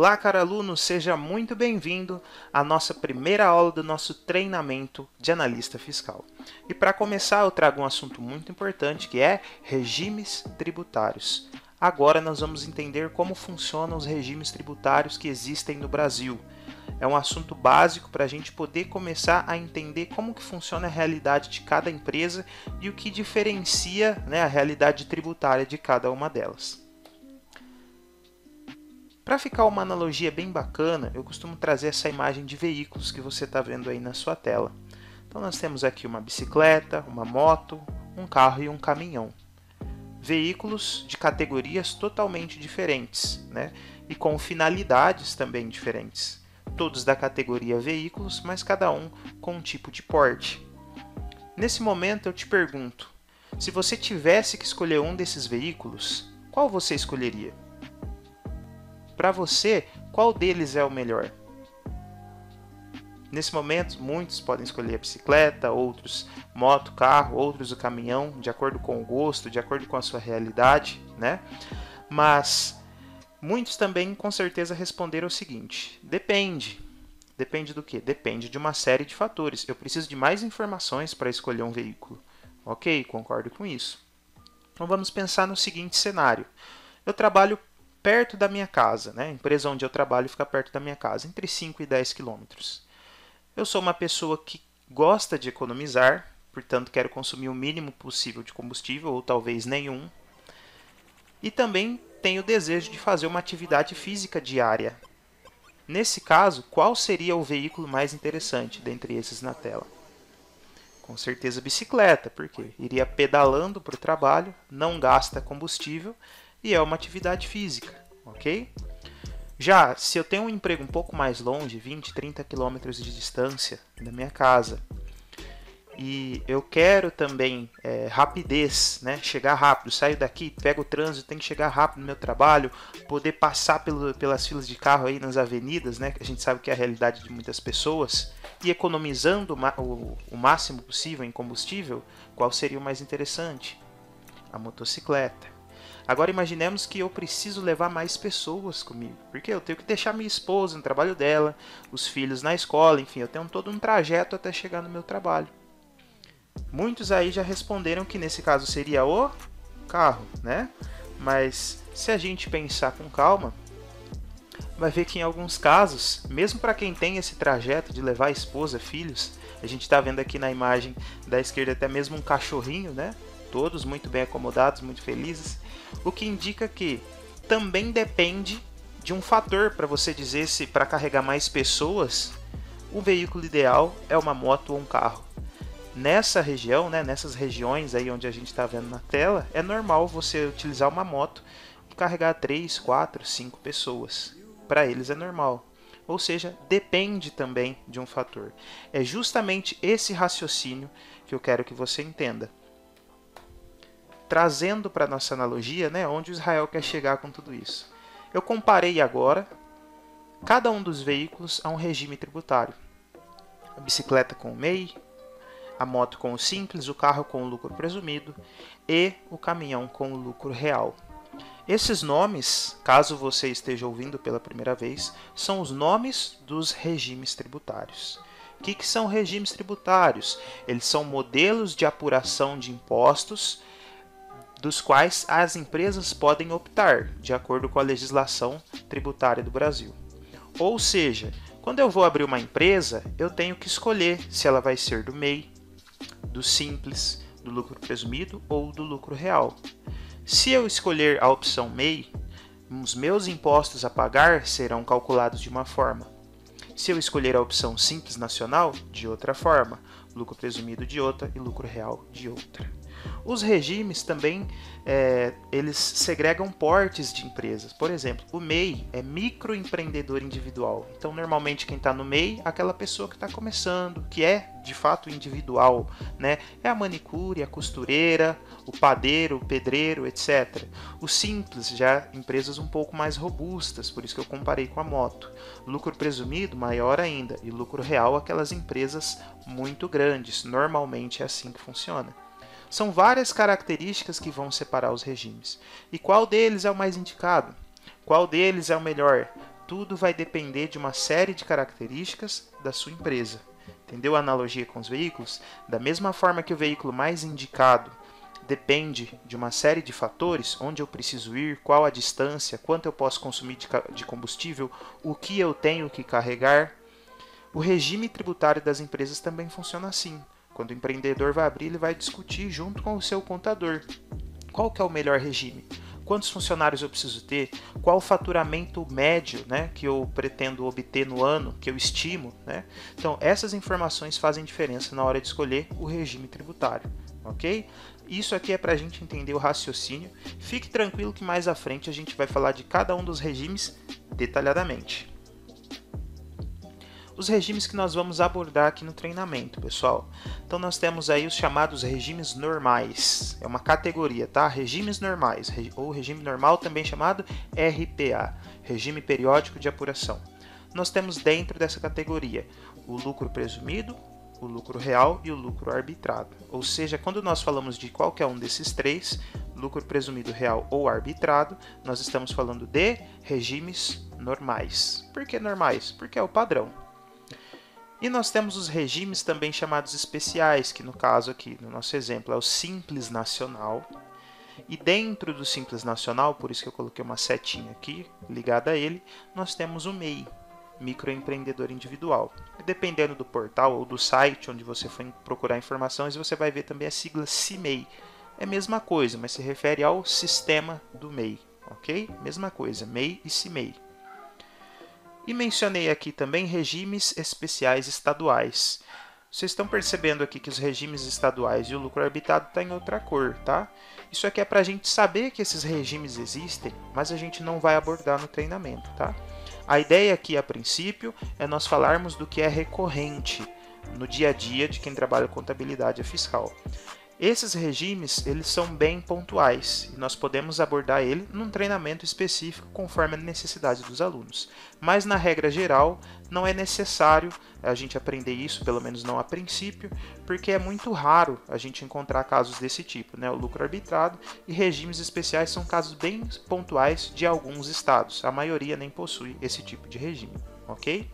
Olá, caro aluno, seja muito bem-vindo à nossa primeira aula do nosso treinamento de analista fiscal. E para começar, eu trago um assunto muito importante que é regimes tributários. Agora nós vamos entender como funcionam os regimes tributários que existem no Brasil. É um assunto básico para a gente poder começar a entender como que funciona a realidade de cada empresa e o que diferencia, a realidade tributária de cada uma delas. Para ficar uma analogia bem bacana, eu costumo trazer essa imagem de veículos que você está vendo aí na sua tela. Então nós temos aqui uma bicicleta, uma moto, um carro e um caminhão. Veículos de categorias totalmente diferentes, e com finalidades também diferentes. Todos da categoria veículos, mas cada um com um tipo de porte. Nesse momento eu te pergunto, se você tivesse que escolher um desses veículos, qual você escolheria? Para você, qual deles é o melhor? Nesse momento, muitos podem escolher a bicicleta, outros moto, carro, outros o caminhão, de acordo com o gosto, de acordo com a sua realidade, Mas muitos também, com certeza, responderam o seguinte: depende. Depende do quê? Depende de uma série de fatores. Eu preciso de mais informações para escolher um veículo. Ok, concordo com isso. Então vamos pensar no seguinte cenário. Eu trabalho perto da minha casa, A empresa onde eu trabalho fica perto da minha casa, entre 5 e 10 quilômetros. Eu sou uma pessoa que gosta de economizar, portanto quero consumir o mínimo possível de combustível, ou talvez nenhum. E também tenho o desejo de fazer uma atividade física diária. Nesse caso, qual seria o veículo mais interessante dentre esses na tela? Com certeza bicicleta, porque iria pedalando para o trabalho, não gasta combustível, e é uma atividade física, ok? Já se eu tenho um emprego um pouco mais longe, 20, 30 quilômetros de distância da minha casa, e eu quero também rapidez, chegar rápido, saio daqui, pego o trânsito, tenho que chegar rápido no meu trabalho, poder passar pelas filas de carro aí nas avenidas, que a gente sabe que é a realidade de muitas pessoas, e economizando o máximo possível em combustível, qual seria o mais interessante? A motocicleta. Agora imaginemos que eu preciso levar mais pessoas comigo, porque eu tenho que deixar minha esposa no trabalho dela, os filhos na escola, enfim, eu tenho todo um trajeto até chegar no meu trabalho. Muitos aí já responderam que nesse caso seria o carro, Mas se a gente pensar com calma, vai ver que em alguns casos, mesmo para quem tem esse trajeto de levar a esposa, filhos, a gente está vendo aqui na imagem da esquerda até mesmo um cachorrinho, Todos muito bem acomodados, muito felizes. O que indica que também depende de um fator para você dizer se para carregar mais pessoas, o veículo ideal é uma moto ou um carro. Nessa região, nessas regiões aí onde a gente está vendo na tela, é normal você utilizar uma moto e carregar 3, 4, 5 pessoas. Para eles é normal. Ou seja, depende também de um fator. É justamente esse raciocínio que eu quero que você entenda. Trazendo para a nossa analogia, onde o Israel quer chegar com tudo isso. Eu comparei agora cada um dos veículos a um regime tributário. A bicicleta com o MEI, a moto com o simples, o carro com o lucro presumido e o caminhão com o lucro real. Esses nomes, caso você esteja ouvindo pela primeira vez, são os nomes dos regimes tributários. O que são regimes tributários? Eles são modelos de apuração de impostos dos quais as empresas podem optar, de acordo com a legislação tributária do Brasil. Ou seja, quando eu vou abrir uma empresa, eu tenho que escolher se ela vai ser do MEI, do simples, do lucro presumido ou do lucro real. Se eu escolher a opção MEI, os meus impostos a pagar serão calculados de uma forma. Se eu escolher a opção simples nacional, de outra forma, lucro presumido de outra e lucro real de outra. Os regimes também, eles segregam portes de empresas. Por exemplo, o MEI é microempreendedor individual. Então, normalmente, quem está no MEI é aquela pessoa que está começando, que é, de fato, individual. É a manicure, a costureira, o padeiro, o pedreiro, etc. O simples, já empresas um pouco mais robustas, por isso que eu comparei com a moto. Lucro presumido, maior ainda. E lucro real, aquelas empresas muito grandes. Normalmente é assim que funciona. São várias características que vão separar os regimes. E qual deles é o mais indicado? Qual deles é o melhor? tudo vai depender de uma série de características da sua empresa. Entendeu a analogia com os veículos? Da mesma forma que o veículo mais indicado depende de uma série de fatores, onde eu preciso ir, qual a distância, quanto eu posso consumir de combustível, o que eu tenho que carregar. O regime tributário das empresas também funciona assim. Quando o empreendedor vai abrir, ele vai discutir junto com o seu contador. Qual que é o melhor regime? Quantos funcionários eu preciso ter? Qual o faturamento médio, né, que eu pretendo obter no ano, que eu estimo? Né? Então, essas informações fazem diferença na hora de escolher o regime tributário. Ok? Isso aqui é para a gente entender o raciocínio. Fique tranquilo que mais à frente a gente vai falar de cada um dos regimes detalhadamente. Os regimes que nós vamos abordar aqui no treinamento, pessoal. Então nós temos aí os chamados regimes normais. É uma categoria, tá? Regimes normais, ou regime normal também chamado RPA, Regime Periódico de Apuração. Nós temos dentro dessa categoria o lucro presumido, o lucro real e o lucro arbitrado. Ou seja, quando nós falamos de qualquer um desses três, lucro presumido, real ou arbitrado, nós estamos falando de regimes normais. Por que normais? Porque é o padrão. E nós temos os regimes também chamados especiais, que no caso aqui, no nosso exemplo, é o Simples Nacional. E dentro do Simples Nacional, por isso que eu coloquei uma setinha aqui ligada a ele, nós temos o MEI, Microempreendedor Individual. E dependendo do portal ou do site onde você for procurar informações, você vai ver também a sigla CIMEI. É a mesma coisa, mas se refere ao sistema do MEI, ok? Mesma coisa, MEI e CIMEI. E mencionei aqui também regimes especiais estaduais. Vocês estão percebendo aqui que os regimes estaduais e o lucro arbitrado estão em outra cor, tá? Isso aqui é para a gente saber que esses regimes existem, mas a gente não vai abordar no treinamento, tá? A ideia aqui, a princípio, é nós falarmos do que é recorrente no dia a dia de quem trabalha contabilidade fiscal. Esses regimes, eles são bem pontuais e nós podemos abordar ele num treinamento específico conforme a necessidade dos alunos. Mas na regra geral, não é necessário a gente aprender isso, pelo menos não a princípio, porque é muito raro a gente encontrar casos desse tipo, né? O lucro arbitrado e regimes especiais são casos bem pontuais de alguns estados. A maioria nem possui esse tipo de regime, ok?